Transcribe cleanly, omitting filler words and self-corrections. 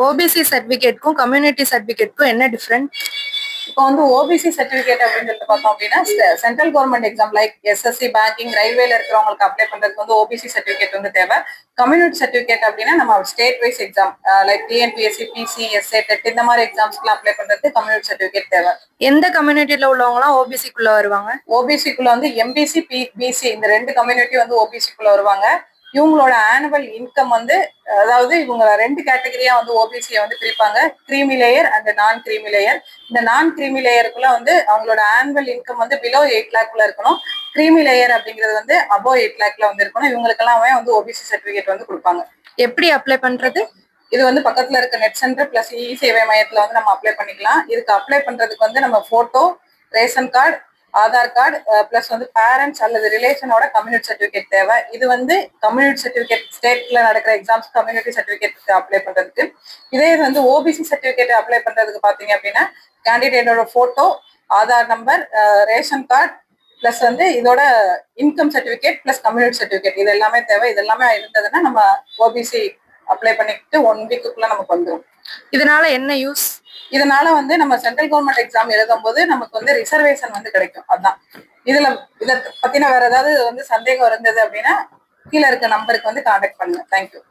OBC சர்டிபிகேட்க்கும் community சர்டிபிகேட்க்கும் என்ன different? இப்போ வந்து ஓபிசி சர்டிபிகேட் அப்படின்னு சொல்லிட்டு பார்த்தோம் அப்படின்னா central government exam like SSC banking ரயில்வேல இருக்கிறவங்களுக்கு அப்ளை பண்றதுக்கு வந்து ஓபிசி சர்டிபிகேட் வந்து தேவை. கம்யூனிட்டி சர்டிபிகேட் அப்படின்னா நம்ம state wise exam like TNPSC PC SA TET இந்த மாதிரி எக்ஸாம்ஸ்க்குலாம் அப்ளை பண்றதுக்கு கம்யூனிட்டி சர்டிபிகேட் தேவை. எந்த கம்யூனிட்டியில உள்ளவங்களாம் ஓபிசிக்குள்ள வருவாங்க? ஓபிசிக்குள்ள வந்து எம்பிசி பிசி இந்த ரெண்டு கம்யூனிட்டி வந்து ஓபிசிக்குள்ள வருவாங்க. இவங்களோட ஆனுவல் இன்கம் வந்து அதாவது இவங்க ரெண்டு கேட்டகரியா வந்து ஓபிசியை வந்து பிரிப்பாங்க, கிரீமி லேயர் அண்ட் நான் கிரீமி லேயர். இந்த நான் கிரீமி லேயருக்குள்ள வந்து அவங்களோட ஆனுவல் இன்கம் வந்து பிலோ 8 lakhக்குள்ள இருக்கணும். கிரீமி லேயர் அப்படிங்கிறது வந்து அபோவ் 8 lakhல வந்து இருக்கணும். இவங்களுக்கெல்லாம் வந்து ஓபிசி சர்டிபிகேட் வந்து கொடுப்பாங்க. எப்படி அப்ளை பண்றது? இது வந்து பக்கத்துல இருக்க நெட் சென்டர் பிளஸ் இ சேவை மையத்துல வந்து நம்ம அப்ளை பண்ணிக்கலாம். இதுக்கு அப்ளை பண்றதுக்கு வந்து நம்ம photo, ration card, Aadhaar card plus வந்து பேரண்ட்ஸ் அல்லது ரிலேஷனோட கம்யூனிட்டி சர்டிபிகேட் தேவை. இது வந்து கம்யூனிட்டி சர்டிபிகேட் ஸ்டேட்ல நடக்கிற எக்ஸாம்ஸ் கம்யூனிட்டி சர்டிபிகேட் அப்ளை பண்றதுக்கு. இதே இது வந்து ஓபிசி சர்டிபிகேட் அப்ளை பண்றதுக்கு பாத்தீங்க அப்படின்னா கேண்டிடேட்டோட photo, Aadhaar number, ration card plus வந்து இதோட income certificate plus community certificate இது எல்லாமே தேவை. இது எல்லாமே இருந்ததுன்னா நம்ம ஓபிசி அப்ளை பண்ணிட்டு 1 வீக்குக்குள்ள நமக்கு வந்துடும். இதனால என்ன யூஸ்? இதனால வந்து நம்ம சென்ட்ரல் கவர்மெண்ட் எக்ஸாம் எழுதும் போது நமக்கு வந்து ரிசர்வேஷன் வந்து கிடைக்கும். அதான் இதை பத்தின வேற ஏதாவது வந்து சந்தேகம் இருந்தது அப்படின்னா கீழே இருக்க நம்பருக்கு வந்து கான்டாக்ட் பண்ணுங்க. தேங்க்யூ.